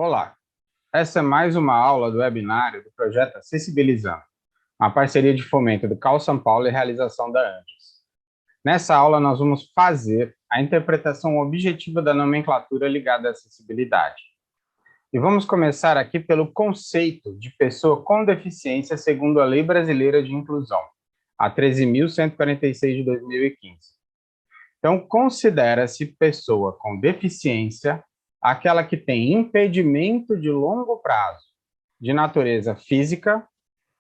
Olá, essa é mais uma aula do webinário do projeto Acessibilizando, uma parceria de fomento do CAU São Paulo e realização da Andes. Nessa aula, nós vamos fazer a interpretação objetiva da nomenclatura ligada à acessibilidade. E vamos começar aqui pelo conceito de pessoa com deficiência segundo a Lei Brasileira de Inclusão, a 13.146 de 2015. Então, considera-se pessoa com deficiência aquela que tem impedimento de longo prazo, de natureza física,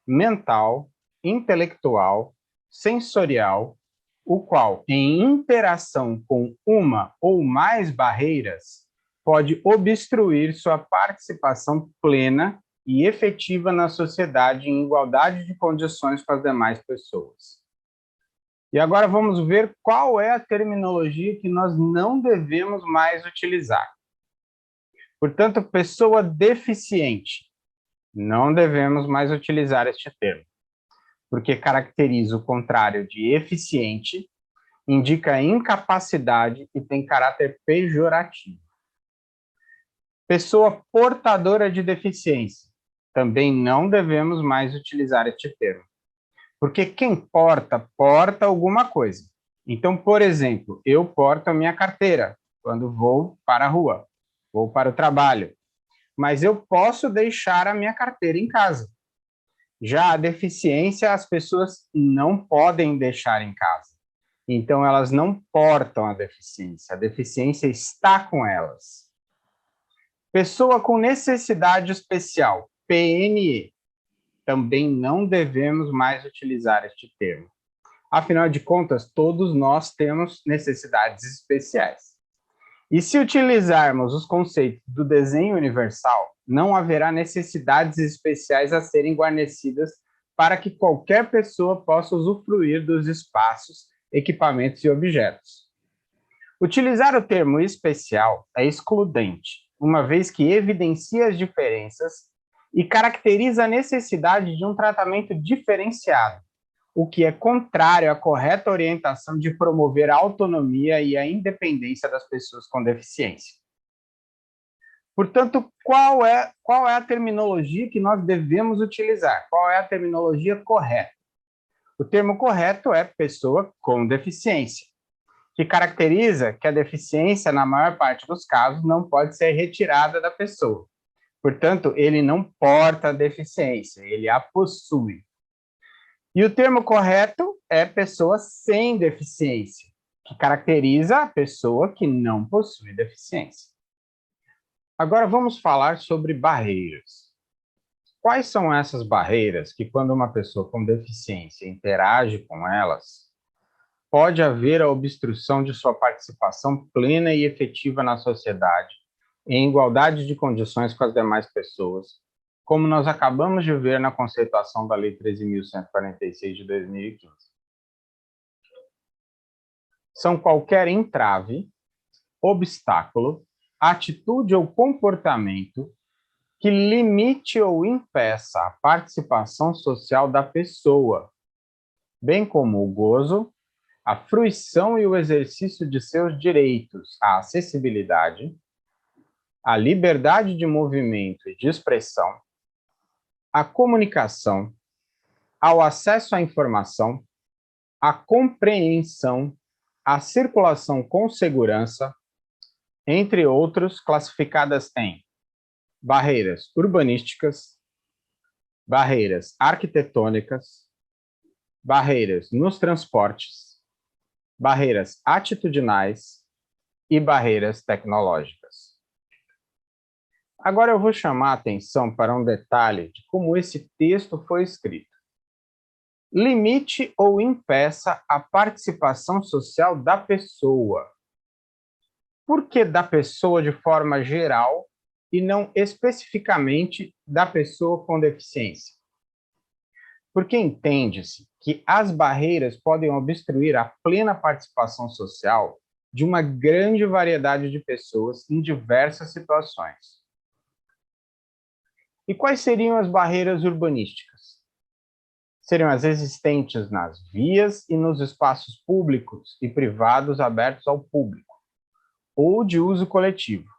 mental, intelectual, sensorial, o qual, em interação com uma ou mais barreiras, pode obstruir sua participação plena e efetiva na sociedade em igualdade de condições com as demais pessoas. E agora vamos ver qual é a terminologia que nós não devemos mais utilizar. Portanto, pessoa deficiente, não devemos mais utilizar este termo, porque caracteriza o contrário de eficiente, indica incapacidade e tem caráter pejorativo. Pessoa portadora de deficiência, também não devemos mais utilizar este termo, porque quem porta, porta alguma coisa. Então, por exemplo, eu porto a minha carteira quando vou para a rua, vou para o trabalho, mas eu posso deixar a minha carteira em casa. Já a deficiência, as pessoas não podem deixar em casa. Então, elas não portam a deficiência está com elas. Pessoa com necessidade especial, PNE, também não devemos mais utilizar este termo. Afinal de contas, todos nós temos necessidades especiais. E se utilizarmos os conceitos do desenho universal, não haverá necessidades especiais a serem guarnecidas para que qualquer pessoa possa usufruir dos espaços, equipamentos e objetos. Utilizar o termo especial é excludente, uma vez que evidencia as diferenças e caracteriza a necessidade de um tratamento diferenciado, o que é contrário à correta orientação de promover a autonomia e a independência das pessoas com deficiência. Portanto, qual é a terminologia que nós devemos utilizar? Qual é a terminologia correta? O termo correto é pessoa com deficiência, que caracteriza que a deficiência, na maior parte dos casos, não pode ser retirada da pessoa. Portanto, ele não porta a deficiência, ele a possui. E o termo correto é pessoa sem deficiência, que caracteriza a pessoa que não possui deficiência. Agora vamos falar sobre barreiras. Quais são essas barreiras que, quando uma pessoa com deficiência interage com elas, pode haver a obstrução de sua participação plena e efetiva na sociedade, em igualdade de condições com as demais pessoas, como nós acabamos de ver na conceituação da Lei 13.146 de 2015. São qualquer entrave, obstáculo, atitude ou comportamento que limite ou impeça a participação social da pessoa, bem como o gozo, a fruição e o exercício de seus direitos à acessibilidade, à liberdade de movimento e de expressão, à comunicação, ao acesso à informação, à compreensão, à circulação com segurança, entre outros, classificadas em barreiras urbanísticas, barreiras arquitetônicas, barreiras nos transportes, barreiras atitudinais e barreiras tecnológicas. Agora eu vou chamar a atenção para um detalhe de como esse texto foi escrito. Limite ou impeça a participação social da pessoa. Por que da pessoa de forma geral e não especificamente da pessoa com deficiência? Porque entende-se que as barreiras podem obstruir a plena participação social de uma grande variedade de pessoas em diversas situações. E quais seriam as barreiras urbanísticas? Seriam as existentes nas vias e nos espaços públicos e privados abertos ao público, ou de uso coletivo.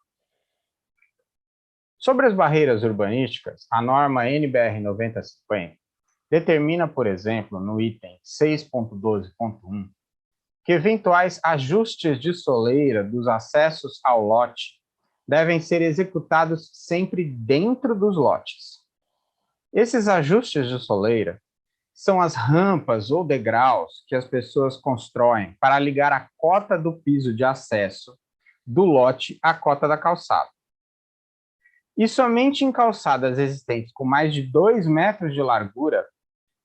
Sobre as barreiras urbanísticas, a norma NBR 9050 determina, por exemplo, no item 6.12.1, que eventuais ajustes de soleira dos acessos ao lote devem ser executados sempre dentro dos lotes. Esses ajustes de soleira são as rampas ou degraus que as pessoas constroem para ligar a cota do piso de acesso do lote à cota da calçada. E somente em calçadas existentes com mais de 2 metros de largura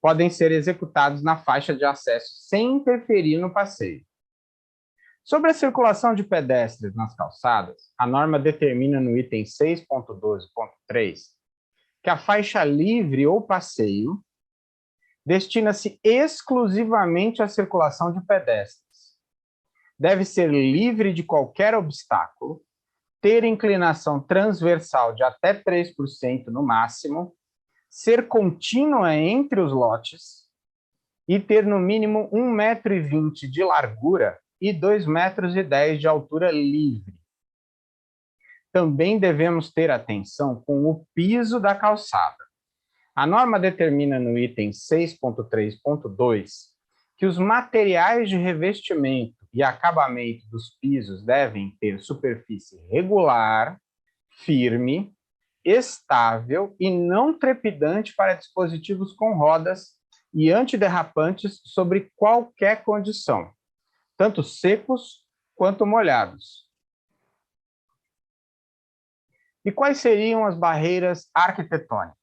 podem ser executados na faixa de acesso sem interferir no passeio. Sobre a circulação de pedestres nas calçadas, a norma determina no item 6.12.3 que a faixa livre ou passeio destina-se exclusivamente à circulação de pedestres. Deve ser livre de qualquer obstáculo, ter inclinação transversal de até 3% no máximo, ser contínua entre os lotes e ter no mínimo 1,20 m de largura e 2,10 m de altura livre. Também devemos ter atenção com o piso da calçada. A norma determina no item 6.3.2 que os materiais de revestimento e acabamento dos pisos devem ter superfície regular, firme, estável e não trepidante para dispositivos com rodas e antiderrapantes sobre qualquer condição, tanto secos quanto molhados. E quais seriam as barreiras arquitetônicas?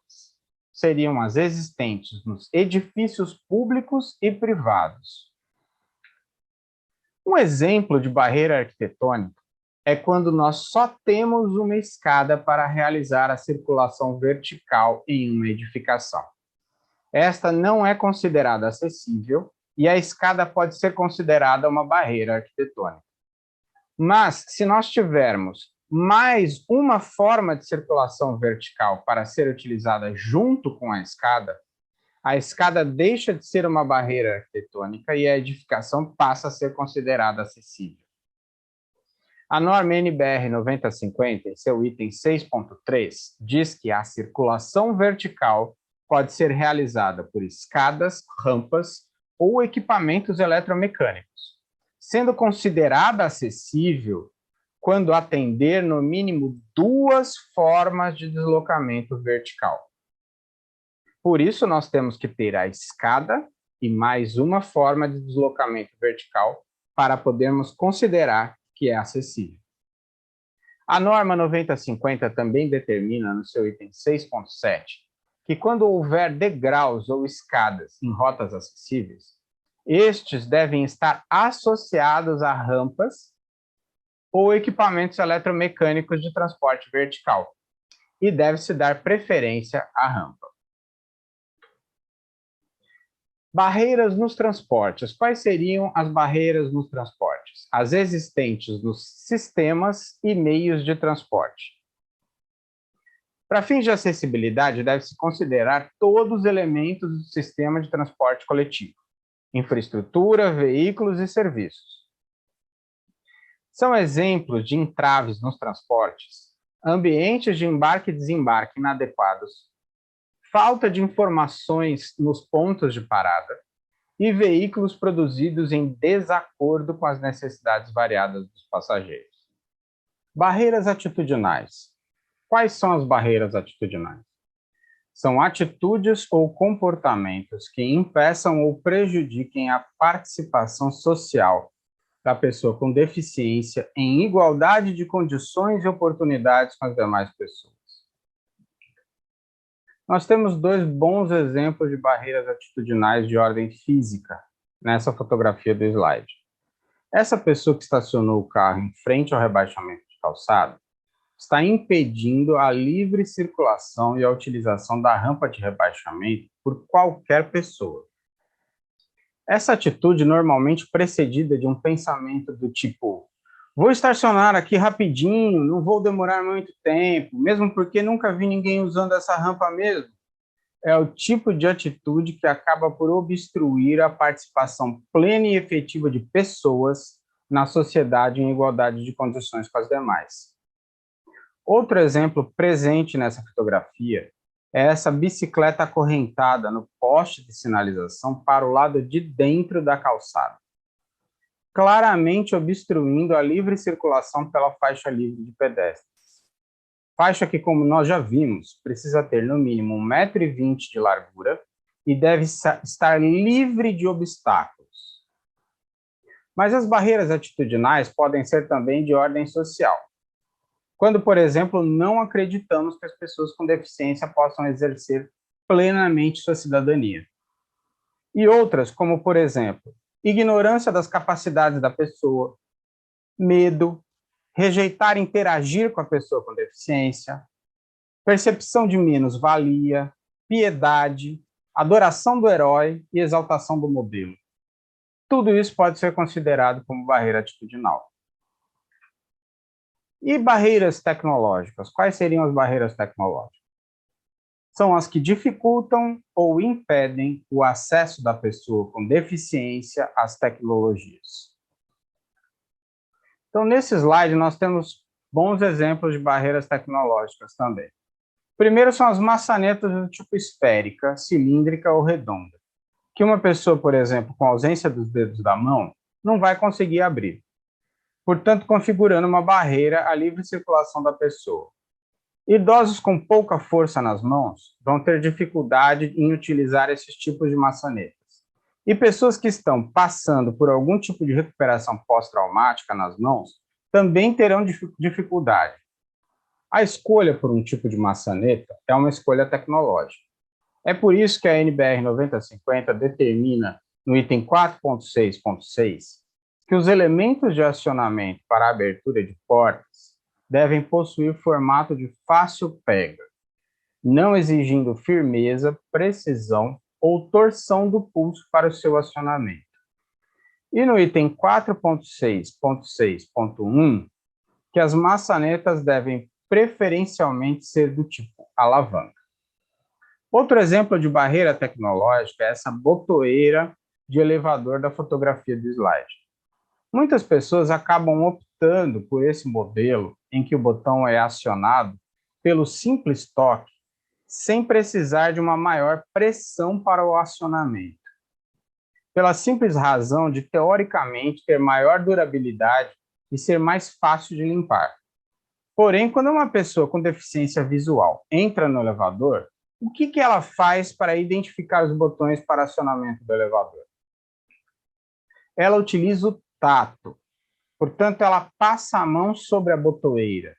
Seriam as existentes nos edifícios públicos e privados. Um exemplo de barreira arquitetônica é quando nós só temos uma escada para realizar a circulação vertical em uma edificação. Esta não é considerada acessível e a escada pode ser considerada uma barreira arquitetônica. Mas, se nós tivermos mais uma forma de circulação vertical para ser utilizada junto com a escada deixa de ser uma barreira arquitetônica e a edificação passa a ser considerada acessível. A norma NBR 9050, em seu item 6.3, diz que a circulação vertical pode ser realizada por escadas, rampas ou equipamentos eletromecânicos, sendo considerada acessível quando atender no mínimo 2 formas de deslocamento vertical. Por isso, nós temos que ter a escada e mais uma forma de deslocamento vertical para podermos considerar que é acessível. A norma 9050 também determina, no seu item 6.7, que quando houver degraus ou escadas em rotas acessíveis, estes devem estar associados a rampas ou equipamentos eletromecânicos de transporte vertical, e deve-se dar preferência à rampa. Barreiras nos transportes. Quais seriam as barreiras nos transportes? As existentes nos sistemas e meios de transporte. Para fins de acessibilidade, deve-se considerar todos os elementos do sistema de transporte coletivo: infraestrutura, veículos e serviços. São exemplos de entraves nos transportes, ambientes de embarque e desembarque inadequados, falta de informações nos pontos de parada e veículos produzidos em desacordo com as necessidades variadas dos passageiros. Barreiras atitudinais. Quais são as barreiras atitudinais? São atitudes ou comportamentos que impeçam ou prejudiquem a participação social da pessoa com deficiência em igualdade de condições e oportunidades com as demais pessoas. Nós temos 2 bons exemplos de barreiras atitudinais de ordem física nessa fotografia do slide. Essa pessoa que estacionou o carro em frente ao rebaixamento de calçada está impedindo a livre circulação e a utilização da rampa de rebaixamento por qualquer pessoa. Essa atitude normalmente precedida de um pensamento do tipo: vou estacionar aqui rapidinho, não vou demorar muito tempo, mesmo porque nunca vi ninguém usando essa rampa mesmo. É o tipo de atitude que acaba por obstruir a participação plena e efetiva de pessoas na sociedade em igualdade de condições com as demais. Outro exemplo presente nessa fotografia é essa bicicleta acorrentada no poste de sinalização para o lado de dentro da calçada, claramente obstruindo a livre circulação pela faixa livre de pedestres. Faixa que, como nós já vimos, precisa ter no mínimo 1,20 m de largura e deve estar livre de obstáculos. Mas as barreiras atitudinais podem ser também de ordem social. Quando, por exemplo, não acreditamos que as pessoas com deficiência possam exercer plenamente sua cidadania. E outras, como, por exemplo, ignorância das capacidades da pessoa, medo, rejeitar interagir com a pessoa com deficiência, percepção de menos-valia, piedade, adoração do herói e exaltação do modelo. Tudo isso pode ser considerado como barreira atitudinal. E barreiras tecnológicas? Quais seriam as barreiras tecnológicas? São as que dificultam ou impedem o acesso da pessoa com deficiência às tecnologias. Então, nesse slide, nós temos bons exemplos de barreiras tecnológicas também. Primeiro são as maçanetas do tipo esférica, cilíndrica ou redonda, que uma pessoa, por exemplo, com ausência dos dedos da mão, não vai conseguir abrir, portanto, configurando uma barreira à livre circulação da pessoa. Idosos com pouca força nas mãos vão ter dificuldade em utilizar esses tipos de maçanetas. E pessoas que estão passando por algum tipo de recuperação pós-traumática nas mãos também terão dificuldade. A escolha por um tipo de maçaneta é uma escolha tecnológica. É por isso que a NBR 9050 determina, no item 4.6.6, que os elementos de acionamento para a abertura de portas devem possuir formato de fácil pega, não exigindo firmeza, precisão ou torção do pulso para o seu acionamento. E no item 4.6.6.1, que as maçanetas devem preferencialmente ser do tipo alavanca. Outro exemplo de barreira tecnológica é essa botoeira de elevador da fotografia do slide. Muitas pessoas acabam optando por esse modelo em que o botão é acionado pelo simples toque, sem precisar de uma maior pressão para o acionamento. Pela simples razão de, teoricamente, ter maior durabilidade e ser mais fácil de limpar. Porém, quando uma pessoa com deficiência visual entra no elevador, o que ela faz para identificar os botões para acionamento do elevador? Ela utiliza o tato. Portanto, ela passa a mão sobre a botoeira,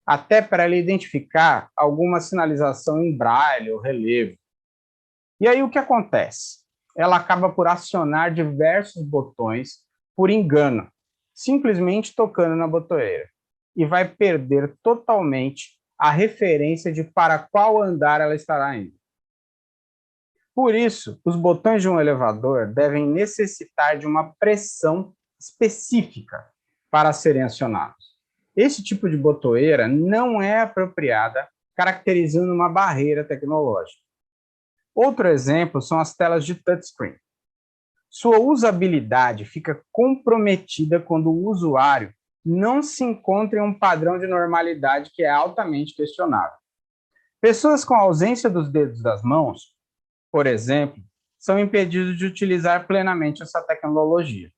até para ela identificar alguma sinalização em braille ou relevo. E aí o que acontece? Ela acaba por acionar diversos botões por engano, simplesmente tocando na botoeira, e vai perder totalmente a referência de para qual andar ela estará indo. Por isso, os botões de um elevador devem necessitar de uma pressão específica para serem acionados. Esse tipo de botoeira não é apropriada, caracterizando uma barreira tecnológica. Outro exemplo são as telas de touchscreen. Sua usabilidade fica comprometida quando o usuário não se encontra em um padrão de normalidade que é altamente questionável. Pessoas com ausência dos dedos das mãos, por exemplo, são impedidos de utilizar plenamente essa tecnologia.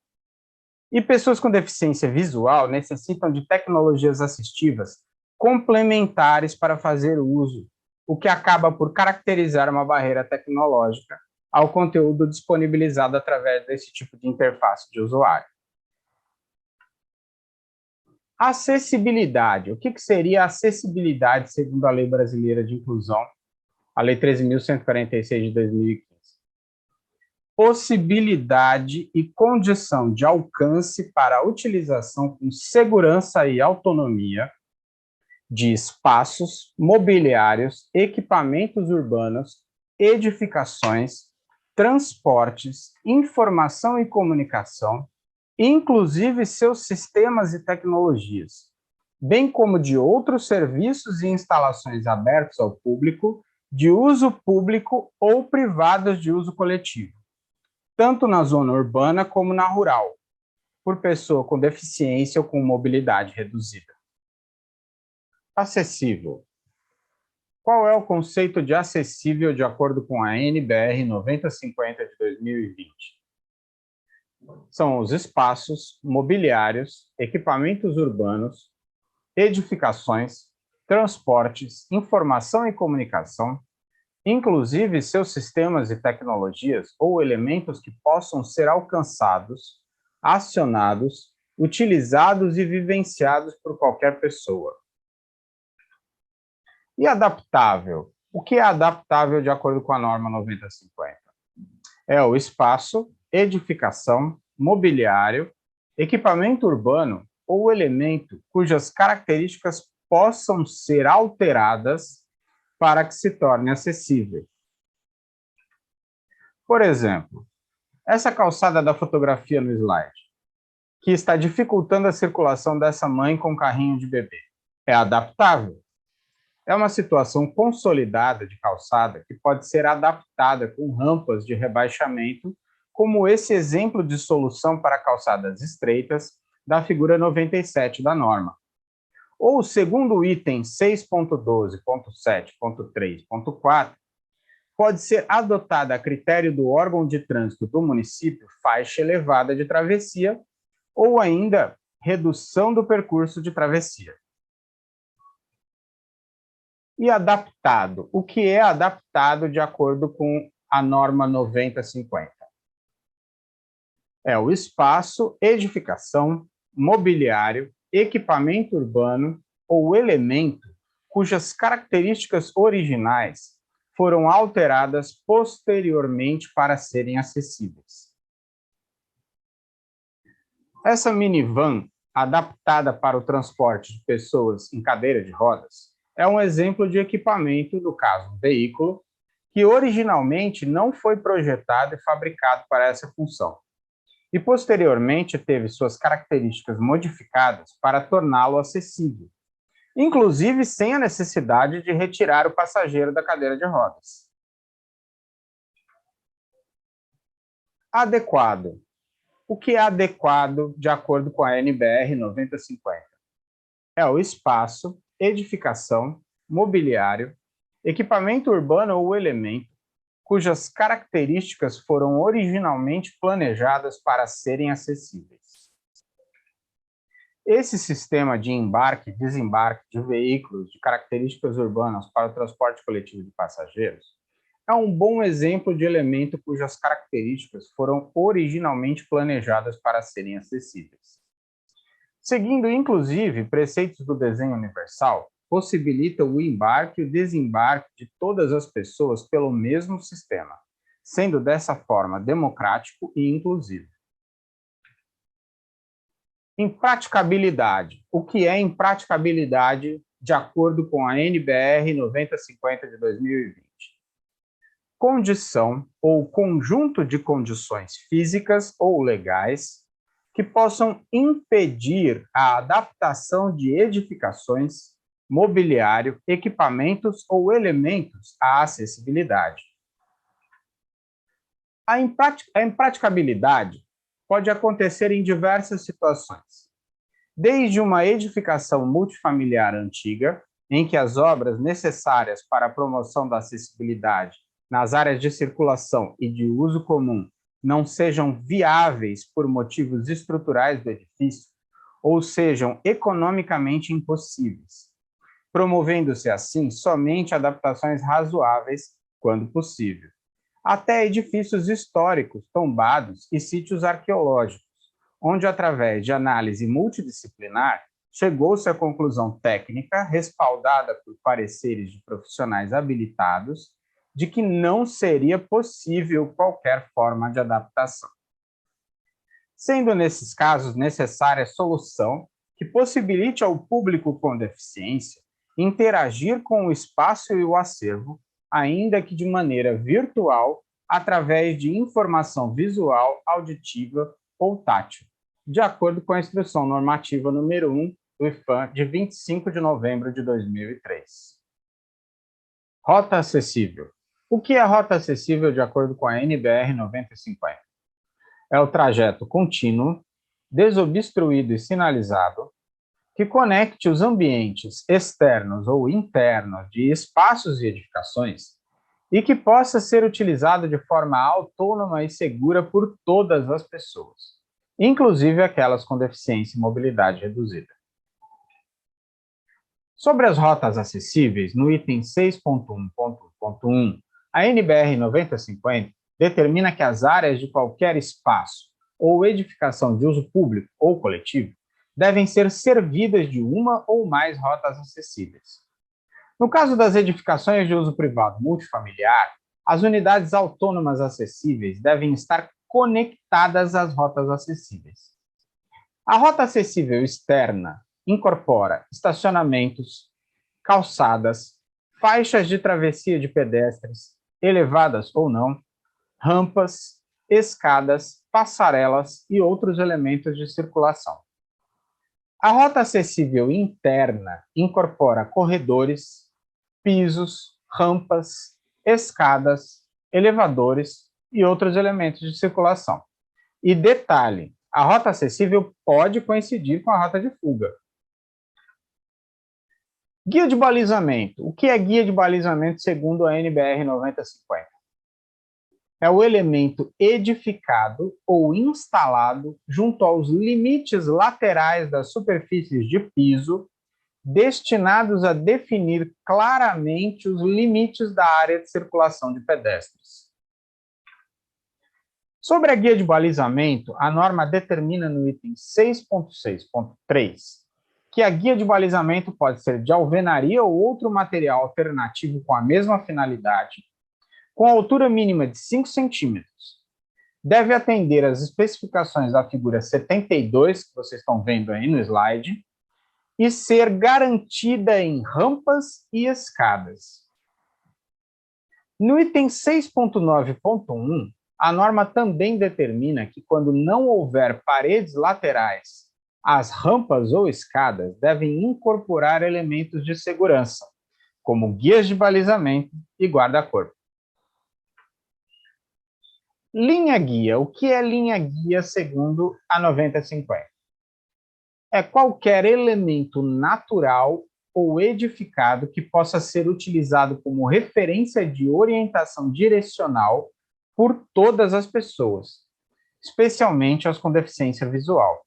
E pessoas com deficiência visual necessitam de tecnologias assistivas complementares para fazer uso, o que acaba por caracterizar uma barreira tecnológica ao conteúdo disponibilizado através desse tipo de interface de usuário. Acessibilidade. O que seria acessibilidade segundo a Lei Brasileira de Inclusão, a Lei 13.146 de 2015? Possibilidade e condição de alcance para a utilização com segurança e autonomia de espaços, mobiliários, equipamentos urbanos, edificações, transportes, informação e comunicação, inclusive seus sistemas e tecnologias, bem como de outros serviços e instalações abertos ao público, de uso público ou privados de uso coletivo, tanto na zona urbana como na rural, por pessoa com deficiência ou com mobilidade reduzida. Acessível. Qual é o conceito de acessível de acordo com a NBR 9050 de 2020? São os espaços, mobiliários, equipamentos urbanos, edificações, transportes, informação e comunicação, inclusive seus sistemas e tecnologias ou elementos que possam ser alcançados, acionados, utilizados e vivenciados por qualquer pessoa. E adaptável? O que é adaptável de acordo com a norma 9050? É o espaço, edificação, mobiliário, equipamento urbano ou elemento cujas características possam ser alteradas para que se torne acessível. Por exemplo, essa calçada da fotografia no slide, que está dificultando a circulação dessa mãe com carrinho de bebê, é adaptável? É uma situação consolidada de calçada que pode ser adaptada com rampas de rebaixamento, como esse exemplo de solução para calçadas estreitas da figura 97 da norma. Ou, segundo o item 6.12.7.3.4, pode ser adotada a critério do órgão de trânsito do município faixa elevada de travessia ou ainda redução do percurso de travessia. E adaptado. O que é adaptado de acordo com a norma 9050? É o espaço, edificação, mobiliário, equipamento urbano ou elemento cujas características originais foram alteradas posteriormente para serem acessíveis. Essa minivan, adaptada para o transporte de pessoas em cadeira de rodas, é um exemplo de equipamento, no caso, um veículo, que originalmente não foi projetado e fabricado para essa função, e posteriormente teve suas características modificadas para torná-lo acessível, inclusive sem a necessidade de retirar o passageiro da cadeira de rodas. Adequado. O que é adequado de acordo com a NBR 9050? É o espaço, edificação, mobiliário, equipamento urbano ou elemento cujas características foram originalmente planejadas para serem acessíveis. Esse sistema de embarque e desembarque de veículos de características urbanas para o transporte coletivo de passageiros é um bom exemplo de elemento cujas características foram originalmente planejadas para serem acessíveis. Seguindo, inclusive, preceitos do desenho universal, possibilita o embarque e o desembarque de todas as pessoas pelo mesmo sistema, sendo dessa forma democrático e inclusivo. Impraticabilidade. O que é impraticabilidade de acordo com a NBR 9050 de 2020? Condição ou conjunto de condições físicas ou legais que possam impedir a adaptação de edificações, mobiliário, equipamentos ou elementos à acessibilidade. A impraticabilidade pode acontecer em diversas situações, desde uma edificação multifamiliar antiga, em que as obras necessárias para a promoção da acessibilidade nas áreas de circulação e de uso comum não sejam viáveis por motivos estruturais do edifício, ou sejam economicamente impossíveis, promovendo-se assim somente adaptações razoáveis quando possível, até edifícios históricos tombados e sítios arqueológicos, onde, através de análise multidisciplinar, chegou-se à conclusão técnica, respaldada por pareceres de profissionais habilitados, de que não seria possível qualquer forma de adaptação. Sendo nesses casos necessária solução que possibilite ao público com deficiência interagir com o espaço e o acervo, ainda que de maneira virtual, através de informação visual, auditiva ou tátil, de acordo com a Instrução Normativa número 1 do IPHAN, de 25 de novembro de 2003. Rota acessível. O que é rota acessível de acordo com a NBR 9050? É o trajeto contínuo, desobstruído e sinalizado, que conecte os ambientes externos ou internos de espaços e edificações e que possa ser utilizado de forma autônoma e segura por todas as pessoas, inclusive aquelas com deficiência e mobilidade reduzida. Sobre as rotas acessíveis, no item 6.1.1, a NBR 9050 determina que as áreas de qualquer espaço ou edificação de uso público ou coletivo devem ser servidas de uma ou mais rotas acessíveis. No caso das edificações de uso privado multifamiliar, as unidades autônomas acessíveis devem estar conectadas às rotas acessíveis. A rota acessível externa incorpora estacionamentos, calçadas, faixas de travessia de pedestres, elevadas ou não, rampas, escadas, passarelas e outros elementos de circulação. A rota acessível interna incorpora corredores, pisos, rampas, escadas, elevadores e outros elementos de circulação. E detalhe, a rota acessível pode coincidir com a rota de fuga. Guia de balizamento. O que é guia de balizamento segundo a NBR 9050? É o elemento edificado ou instalado junto aos limites laterais das superfícies de piso, destinados a definir claramente os limites da área de circulação de pedestres. Sobre a guia de balizamento, a norma determina no item 6.6.3 que a guia de balizamento pode ser de alvenaria ou outro material alternativo com a mesma finalidade, com altura mínima de 5 centímetros. Deve atender às especificações da figura 72, que vocês estão vendo aí no slide, e ser garantida em rampas e escadas. No item 6.9.1, a norma também determina que, quando não houver paredes laterais, as rampas ou escadas devem incorporar elementos de segurança, como guias de balizamento e guarda-corpo. Linha-guia. O que é linha-guia segundo a 9050? É qualquer elemento natural ou edificado que possa ser utilizado como referência de orientação direcional por todas as pessoas, especialmente as com deficiência visual.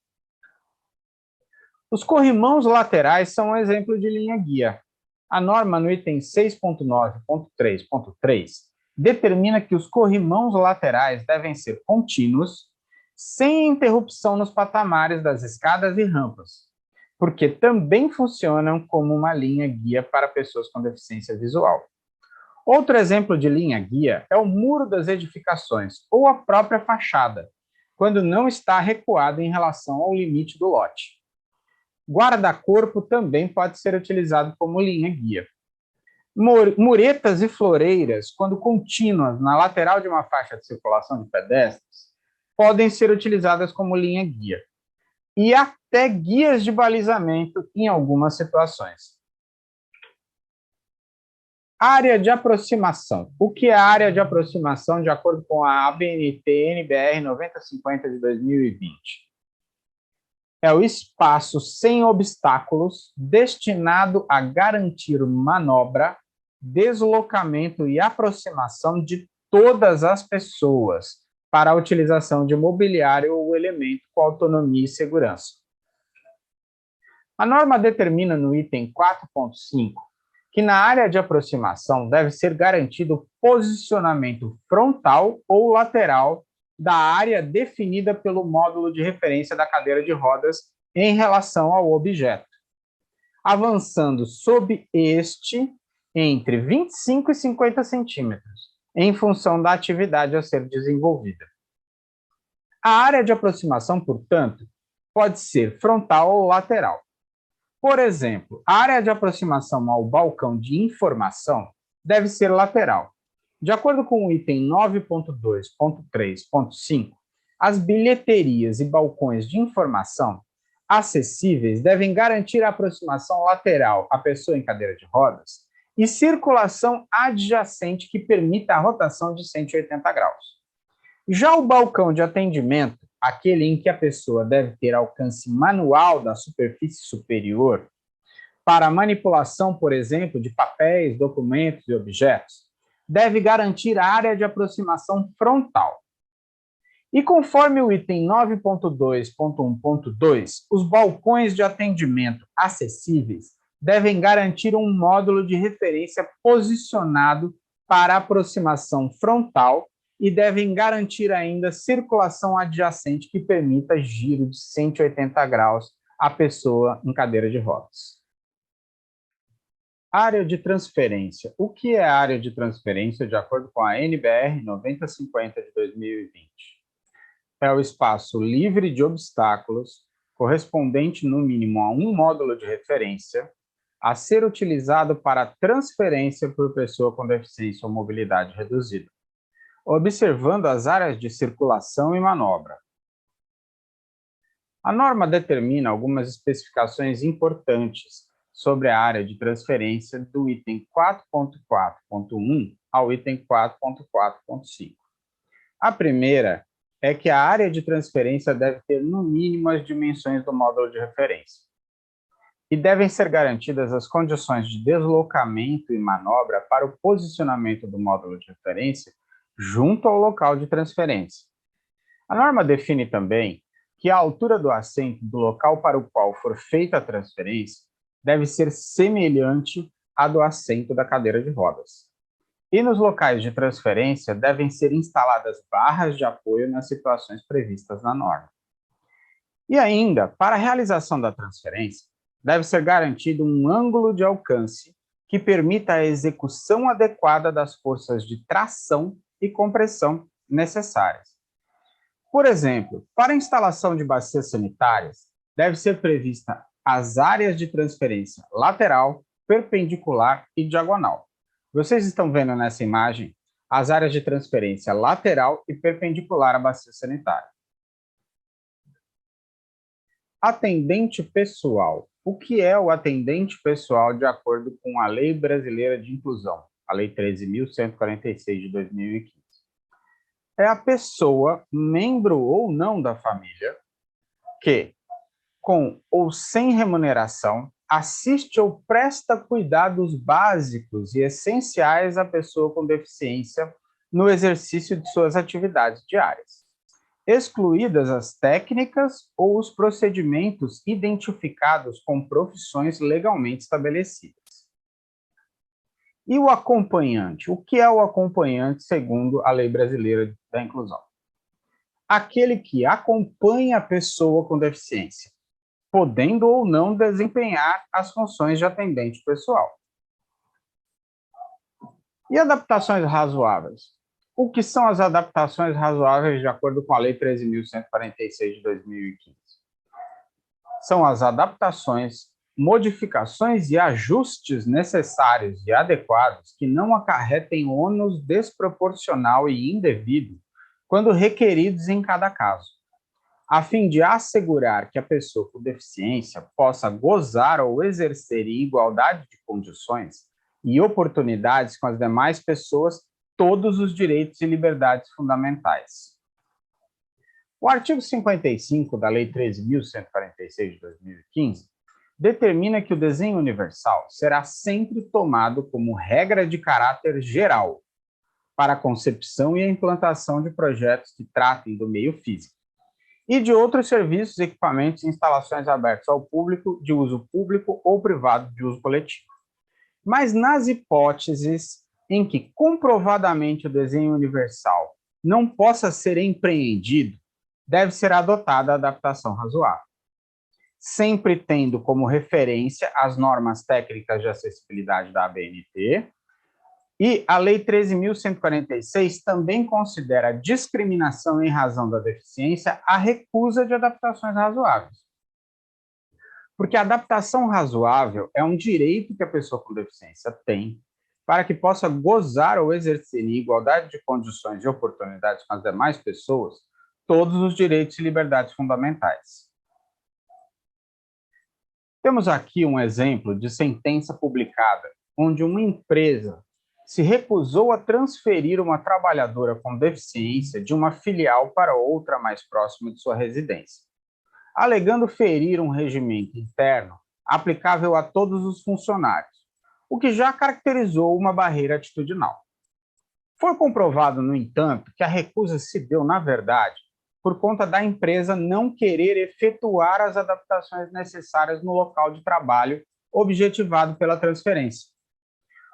Os corrimãos laterais são um exemplo de linha-guia. A norma no item 6.9.3.3 determina que os corrimãos laterais devem ser contínuos, sem interrupção nos patamares das escadas e rampas, porque também funcionam como uma linha-guia para pessoas com deficiência visual. Outro exemplo de linha-guia é o muro das edificações ou a própria fachada, quando não está recuado em relação ao limite do lote. Guarda-corpo também pode ser utilizado como linha-guia. Muretas e floreiras, quando contínuas na lateral de uma faixa de circulação de pedestres, podem ser utilizadas como linha-guia. E até guias de balizamento em algumas situações. Área de aproximação. O que é a área de aproximação de acordo com a ABNT-NBR 9050 de 2020? É o espaço sem obstáculos destinado a garantir manobra, deslocamento e aproximação de todas as pessoas para a utilização de mobiliário ou elemento com autonomia e segurança. A norma determina no item 4.5 que na área de aproximação deve ser garantido o posicionamento frontal ou lateral da área definida pelo módulo de referência da cadeira de rodas em relação ao objeto, avançando sob este entre 25 e 50 centímetros, em função da atividade a ser desenvolvida. A área de aproximação, portanto, pode ser frontal ou lateral. Por exemplo, a área de aproximação ao balcão de informação deve ser lateral. De acordo com o item 9.2.3.5, as bilheterias e balcões de informação acessíveis devem garantir a aproximação lateral à pessoa em cadeira de rodas e circulação adjacente que permita a rotação de 180 graus. Já o balcão de atendimento aquele em que a pessoa deve ter alcance manual da superfície superior, para manipulação, por exemplo, de papéis, documentos e objetos, deve garantir área de aproximação frontal. E conforme o item 9.2.1.2, os balcões de atendimento acessíveis devem garantir um módulo de referência posicionado para aproximação frontal e devem garantir ainda circulação adjacente que permita giro de 180 graus à pessoa em cadeira de rodas. Área de transferência. O que é área de transferência de acordo com a NBR 9050 de 2020? É o espaço livre de obstáculos, correspondente no mínimo a um módulo de referência, a ser utilizado para transferência por pessoa com deficiência ou mobilidade reduzida, observando as áreas de circulação e manobra. A norma determina algumas especificações importantes sobre a área de transferência do item 4.4.1 ao item 4.4.5. A primeira é que a área de transferência deve ter, no mínimo, as dimensões do módulo de referência. E devem ser garantidas as condições de deslocamento e manobra para o posicionamento do módulo de referência junto ao local de transferência. A norma define também que a altura do assento do local para o qual for feita a transferência deve ser semelhante à do assento da cadeira de rodas. E nos locais de transferência devem ser instaladas barras de apoio nas situações previstas na norma. E ainda, para a realização da transferência, deve ser garantido um ângulo de alcance que permita a execução adequada das forças de tração e compressão necessárias. Por exemplo, para a instalação de bacias sanitárias, deve ser prevista as áreas de transferência lateral, perpendicular e diagonal. Vocês estão vendo nessa imagem as áreas de transferência lateral e perpendicular à bacia sanitária. Atendente pessoal. O que é o atendente pessoal de acordo com a Lei Brasileira de Inclusão, a Lei 13.146 de 2015? É a pessoa, membro ou não da família, que, com ou sem remuneração, assiste ou presta cuidados básicos e essenciais à pessoa com deficiência no exercício de suas atividades diárias, excluídas as técnicas ou os procedimentos identificados com profissões legalmente estabelecidas. E o acompanhante? O que é o acompanhante segundo a Lei Brasileira da Inclusão? Aquele que acompanha a pessoa com deficiência, podendo ou não desempenhar as funções de atendente pessoal. E adaptações razoáveis? O que são as adaptações razoáveis de acordo com a Lei 13.146 de 2015? São as adaptações, modificações e ajustes necessários e adequados que não acarretem ônus desproporcional e indevido quando requeridos em cada caso, a fim de assegurar que a pessoa com deficiência possa gozar ou exercer em igualdade de condições e oportunidades com as demais pessoas todos os direitos e liberdades fundamentais. O artigo 55 da Lei 13.146 de 2015 determina que o desenho universal será sempre tomado como regra de caráter geral para a concepção e a implantação de projetos que tratem do meio físico e de outros serviços, equipamentos e instalações abertos ao público, de uso público ou privado de uso coletivo. Mas nas hipóteses em que comprovadamente o desenho universal não possa ser empreendido, deve ser adotada a adaptação razoável, sempre tendo como referência as normas técnicas de acessibilidade da ABNT, e a Lei 13.146 também considera discriminação em razão da deficiência a recusa de adaptações razoáveis. Porque a adaptação razoável é um direito que a pessoa com deficiência tem para que possa gozar ou exercer em igualdade de condições e oportunidades com as demais pessoas todos os direitos e liberdades fundamentais. Temos aqui um exemplo de sentença publicada, onde uma empresa se recusou a transferir uma trabalhadora com deficiência de uma filial para outra mais próxima de sua residência, alegando ferir um regimento interno aplicável a todos os funcionários, o que já caracterizou uma barreira atitudinal. Foi comprovado, no entanto, que a recusa se deu, na verdade, por conta da empresa não querer efetuar as adaptações necessárias no local de trabalho objetivado pela transferência,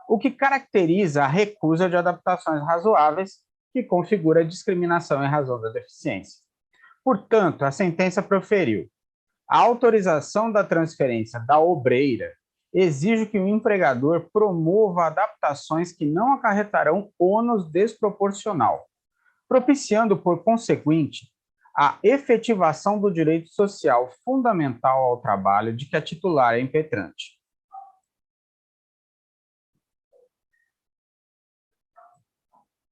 o que caracteriza a recusa de adaptações razoáveis, que configura a discriminação em razão da deficiência. Portanto, a sentença proferiu: a autorização da transferência da obreira exige que o empregador promova adaptações que não acarretarão ônus desproporcional, propiciando, por conseguinte, a efetivação do direito social fundamental ao trabalho de que a titular é impetrante.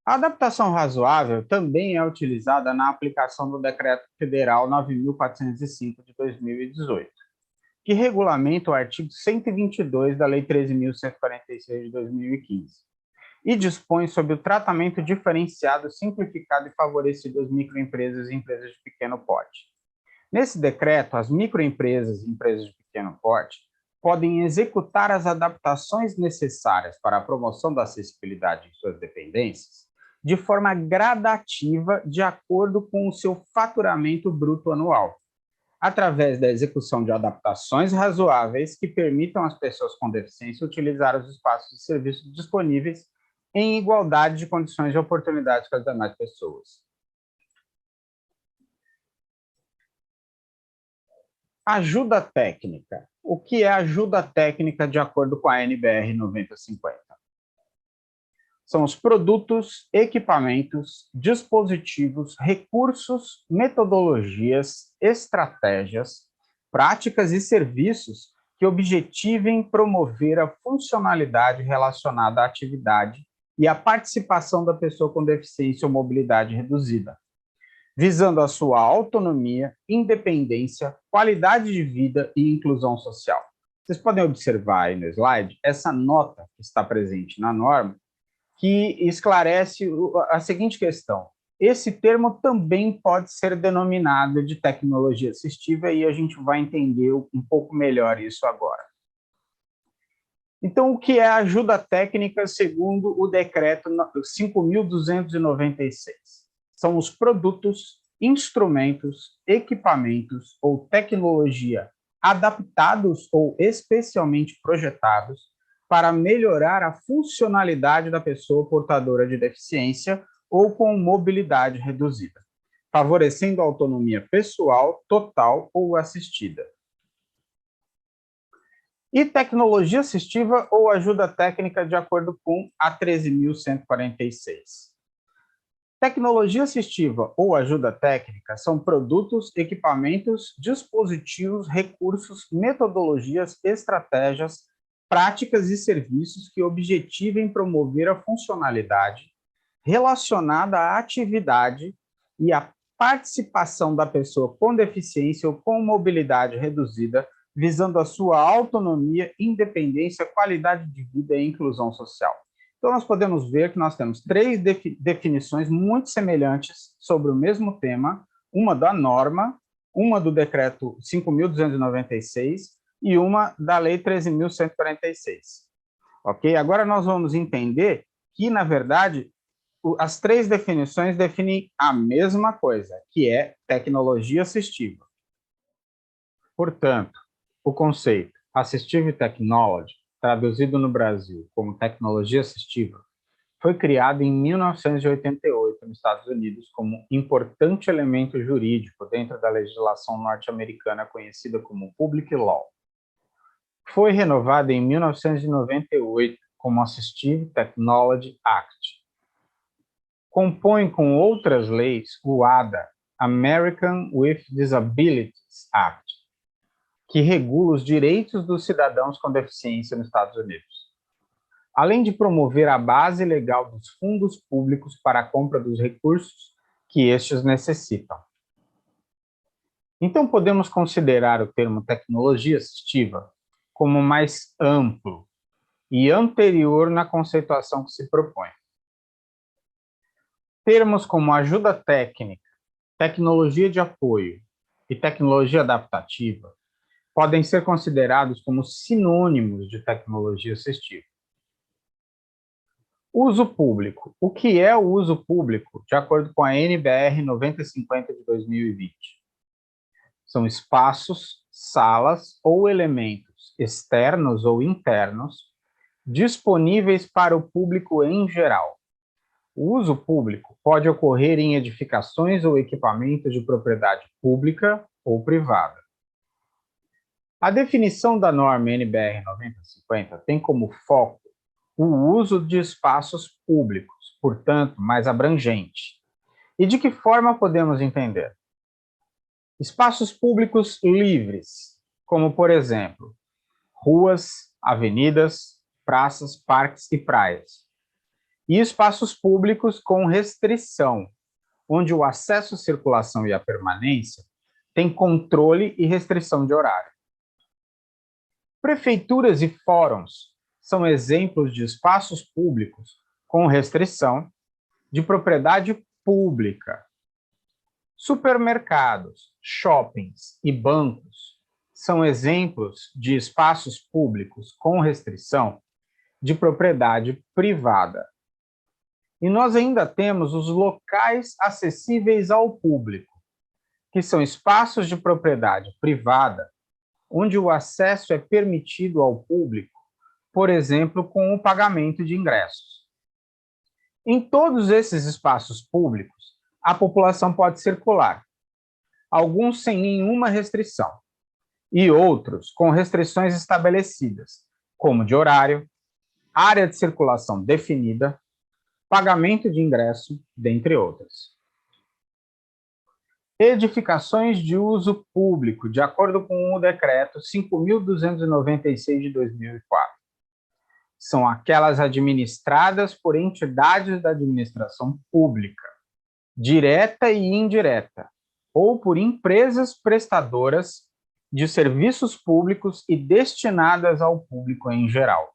A adaptação razoável também é utilizada na aplicação do Decreto Federal 9.405 de 2018, que regulamenta o artigo 122 da Lei 13.146 de 2015 e dispõe sobre o tratamento diferenciado, simplificado e favorecido às microempresas e empresas de pequeno porte. Nesse decreto, as microempresas e empresas de pequeno porte podem executar as adaptações necessárias para a promoção da acessibilidade em suas dependências de forma gradativa, de acordo com o seu faturamento bruto anual, através da execução de adaptações razoáveis que permitam às pessoas com deficiência utilizar os espaços de serviço disponíveis em igualdade de condições e oportunidades com as demais pessoas. Ajuda técnica. O que é ajuda técnica de acordo com a NBR 9050? São os produtos, equipamentos, dispositivos, recursos, metodologias, estratégias, práticas e serviços que objetivem promover a funcionalidade relacionada à atividade e a participação da pessoa com deficiência ou mobilidade reduzida, visando a sua autonomia, independência, qualidade de vida e inclusão social. Vocês podem observar aí no slide essa nota que está presente na norma, que esclarece a seguinte questão: esse termo também pode ser denominado de tecnologia assistiva e a gente vai entender um pouco melhor isso agora. Então, o que é ajuda técnica segundo o decreto 5.296? São os produtos, instrumentos, equipamentos ou tecnologia adaptados ou especialmente projetados para melhorar a funcionalidade da pessoa portadora de deficiência ou com mobilidade reduzida, favorecendo a autonomia pessoal, total ou assistida. E tecnologia assistiva ou ajuda técnica de acordo com a 13.146. Tecnologia assistiva ou ajuda técnica são produtos, equipamentos, dispositivos, recursos, metodologias, estratégias, práticas e serviços que objetivem promover a funcionalidade relacionada à atividade e à participação da pessoa com deficiência ou com mobilidade reduzida, visando a sua autonomia, independência, qualidade de vida e inclusão social. Então, nós podemos ver que nós temos três definições muito semelhantes sobre o mesmo tema, uma da norma, uma do decreto 5.296 e uma da lei 13.146. Ok? Agora nós vamos entender que, na verdade, as três definições definem a mesma coisa, que é tecnologia assistiva. Portanto, o conceito Assistive Technology, traduzido no Brasil como tecnologia assistiva, foi criado em 1988 nos Estados Unidos como importante elemento jurídico dentro da legislação norte-americana conhecida como Public Law. Foi renovado em 1998 como Assistive Technology Act. Compõe com outras leis o ADA, American with Disabilities Act, que regula os direitos dos cidadãos com deficiência nos Estados Unidos, além de promover a base legal dos fundos públicos para a compra dos recursos que estes necessitam. Então, podemos considerar o termo tecnologia assistiva como mais amplo e anterior na conceituação que se propõe. Termos como ajuda técnica, tecnologia de apoio e tecnologia adaptativa podem ser considerados como sinônimos de tecnologia assistiva. Uso público. O que é o uso público, de acordo com a NBR 9050 de 2020? São espaços, salas ou elementos externos ou internos disponíveis para o público em geral. O uso público pode ocorrer em edificações ou equipamentos de propriedade pública ou privada. A definição da norma NBR 9050 tem como foco o uso de espaços públicos, portanto, mais abrangente. E de que forma podemos entender? Espaços públicos livres, como, por exemplo, ruas, avenidas, praças, parques e praias. E espaços públicos com restrição, onde o acesso, circulação e a permanência têm controle e restrição de horário. Prefeituras e fóruns são exemplos de espaços públicos com restrição de propriedade pública. Supermercados, shoppings e bancos são exemplos de espaços públicos com restrição de propriedade privada. E nós ainda temos os locais acessíveis ao público, que são espaços de propriedade privada, onde o acesso é permitido ao público, por exemplo, com o pagamento de ingressos. Em todos esses espaços públicos, a população pode circular, alguns sem nenhuma restrição, e outros com restrições estabelecidas, como de horário, área de circulação definida, pagamento de ingresso, dentre outras. Edificações de uso público, de acordo com o Decreto 5.296 de 2004. São aquelas administradas por entidades da administração pública, direta e indireta, ou por empresas prestadoras de serviços públicos e destinadas ao público em geral.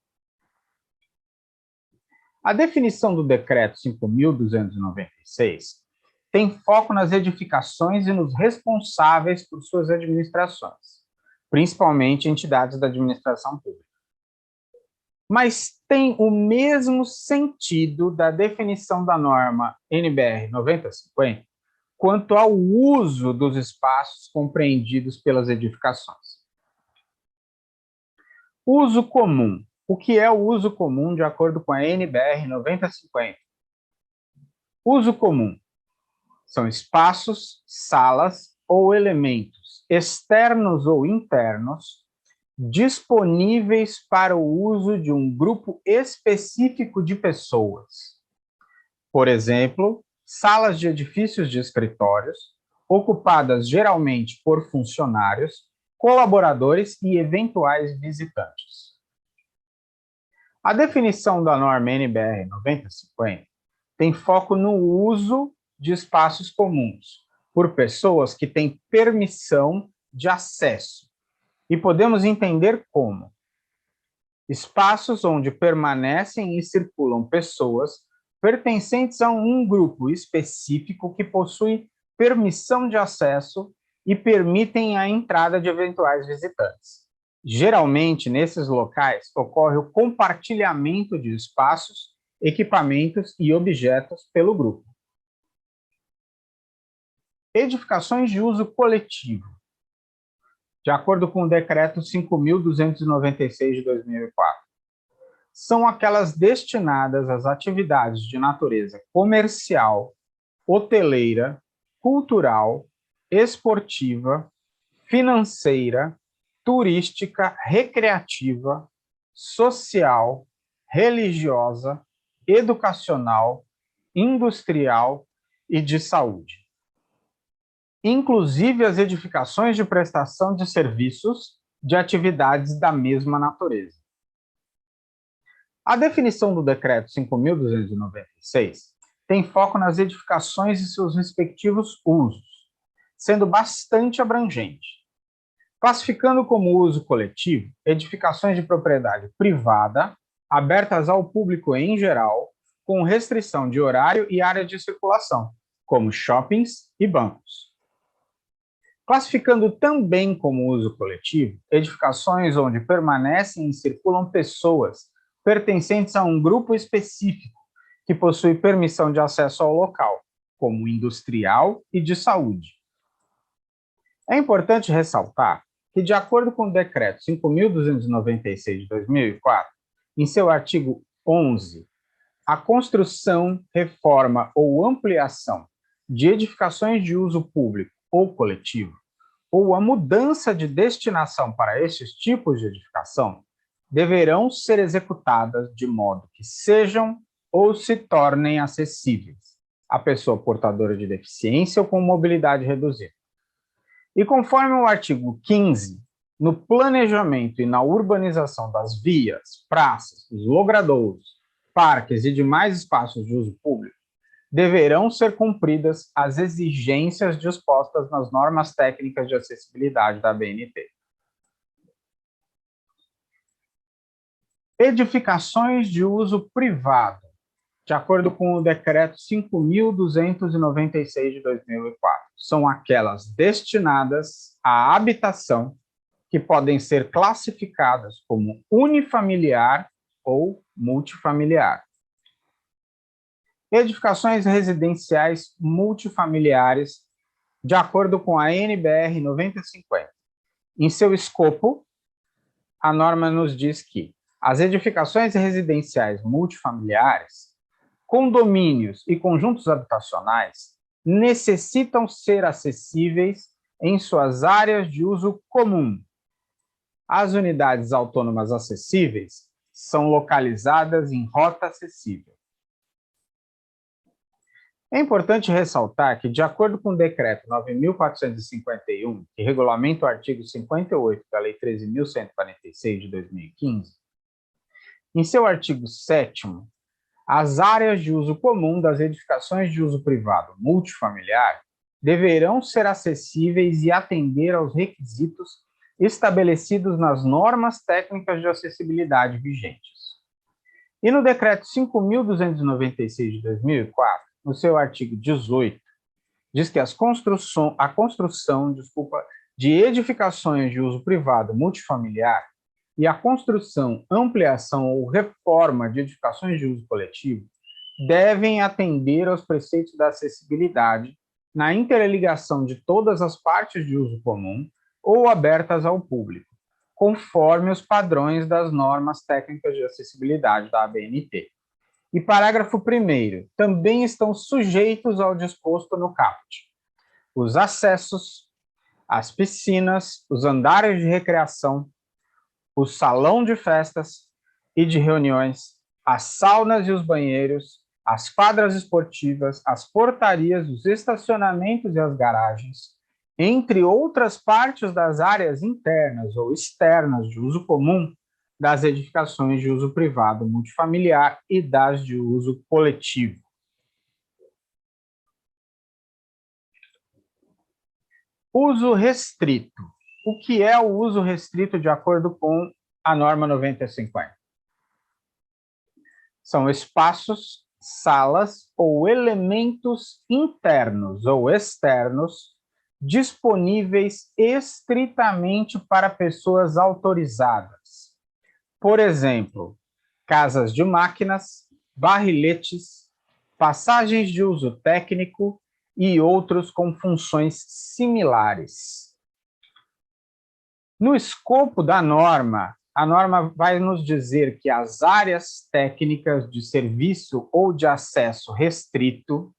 A definição do Decreto 5.296 tem foco nas edificações e nos responsáveis por suas administrações, principalmente entidades da administração pública. Mas tem o mesmo sentido da definição da norma NBR 9050 quanto ao uso dos espaços compreendidos pelas edificações. Uso comum. O que é o uso comum de acordo com a NBR 9050? Uso comum são espaços, salas ou elementos externos ou internos disponíveis para o uso de um grupo específico de pessoas. Por exemplo, salas de edifícios de escritórios, ocupadas geralmente por funcionários, colaboradores e eventuais visitantes. A definição da norma NBR 9050 tem foco no uso de espaços comuns por pessoas que têm permissão de acesso. E podemos entender como espaços onde permanecem e circulam pessoas pertencentes a um grupo específico que possui permissão de acesso e permitem a entrada de eventuais visitantes. Geralmente, nesses locais, ocorre o compartilhamento de espaços, equipamentos e objetos pelo grupo. Edificações de uso coletivo. De acordo com o Decreto 5.296 de 2004, são aquelas destinadas às atividades de natureza comercial, hoteleira, cultural, esportiva, financeira, turística, recreativa, social, religiosa, educacional, industrial e de saúde. Inclusive as edificações de prestação de serviços de atividades da mesma natureza. A definição do Decreto 5.296 tem foco nas edificações e seus respectivos usos, sendo bastante abrangente, classificando como uso coletivo edificações de propriedade privada abertas ao público em geral, com restrição de horário e área de circulação, como shoppings e bancos. Classificando também como uso coletivo, edificações onde permanecem e circulam pessoas pertencentes a um grupo específico que possui permissão de acesso ao local, como industrial e de saúde. É importante ressaltar que, de acordo com o Decreto 5.296 de 2004, em seu artigo 11, a construção, reforma ou ampliação de edificações de uso público ou coletivo, ou a mudança de destinação para estes tipos de edificação, deverão ser executadas de modo que sejam ou se tornem acessíveis à pessoa portadora de deficiência ou com mobilidade reduzida. E conforme o artigo 15, no planejamento e na urbanização das vias, praças, dos logradouros, parques e demais espaços de uso público, deverão ser cumpridas as exigências dispostas nas normas técnicas de acessibilidade da ABNT. Edificações de uso privado, de acordo com o Decreto 5.296 de 2004, são aquelas destinadas à habitação que podem ser classificadas como unifamiliar ou multifamiliar. Edificações residenciais multifamiliares, de acordo com a NBR 9050. Em seu escopo, a norma nos diz que as edificações residenciais multifamiliares, condomínios e conjuntos habitacionais necessitam ser acessíveis em suas áreas de uso comum. As unidades autônomas acessíveis são localizadas em rota acessível. É importante ressaltar que, de acordo com o Decreto 9.451, que regulamenta o artigo 58 da Lei 13.146 de 2015, em seu artigo 7º, as áreas de uso comum das edificações de uso privado multifamiliar deverão ser acessíveis e atender aos requisitos estabelecidos nas normas técnicas de acessibilidade vigentes. E no Decreto 5.296 de 2004, no seu artigo 18, diz que a construção de edificações de uso privado multifamiliar e a construção, ampliação ou reforma de edificações de uso coletivo devem atender aos preceitos da acessibilidade na interligação de todas as partes de uso comum ou abertas ao público, conforme os padrões das normas técnicas de acessibilidade da ABNT. E parágrafo 1º, também estão sujeitos ao disposto no caput os acessos, as piscinas, os andares de recreação, o salão de festas e de reuniões, as saunas e os banheiros, as quadras esportivas, as portarias, os estacionamentos e as garagens, entre outras partes das áreas internas ou externas de uso comum das edificações de uso privado multifamiliar e das de uso coletivo. Uso restrito. O que é o uso restrito de acordo com a norma 9050? São espaços, salas ou elementos internos ou externos disponíveis estritamente para pessoas autorizadas. Por exemplo, casas de máquinas, barriletes, passagens de uso técnico e outros com funções similares. No escopo da norma, a norma vai nos dizer que as áreas técnicas de serviço ou de acesso restrito,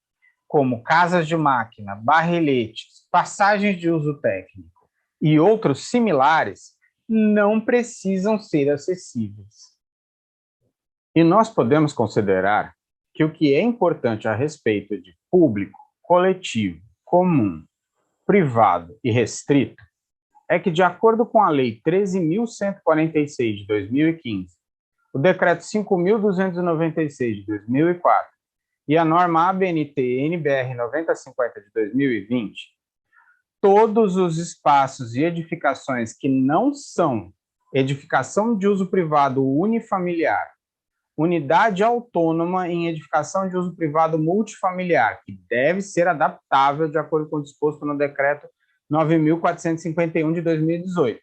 como casas de máquina, barriletes, passagens de uso técnico e outros similares, não precisam ser acessíveis. E nós podemos considerar que o que é importante a respeito de público, coletivo, comum, privado e restrito é que, de acordo com a Lei 13.146 de 2015, o Decreto 5.296 de 2004 e a norma ABNT-NBR 9050 de 2020, todos os espaços e edificações que não são edificação de uso privado unifamiliar unidade autônoma em edificação de uso privado multifamiliar, que deve ser adaptável de acordo com o disposto no decreto 9.451 de 2018,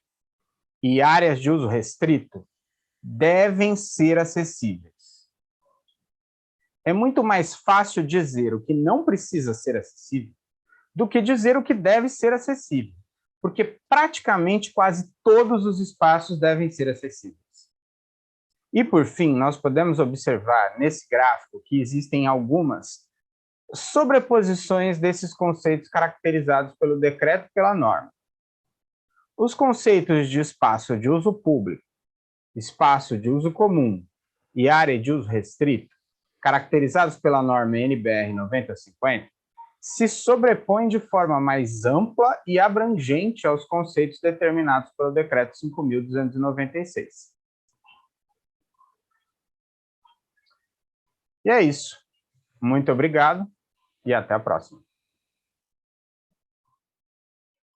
e áreas de uso restrito devem ser acessíveis. É muito mais fácil dizer o que não precisa ser acessível do que dizer o que deve ser acessível, porque praticamente quase todos os espaços devem ser acessíveis. E, por fim, nós podemos observar nesse gráfico que existem algumas sobreposições desses conceitos caracterizados pelo decreto e pela norma. Os conceitos de espaço de uso público, espaço de uso comum e área de uso restrito, caracterizados pela norma NBR 9050, se sobrepõem de forma mais ampla e abrangente aos conceitos determinados pelo decreto 5.296. E é isso. Muito obrigado e até a próxima.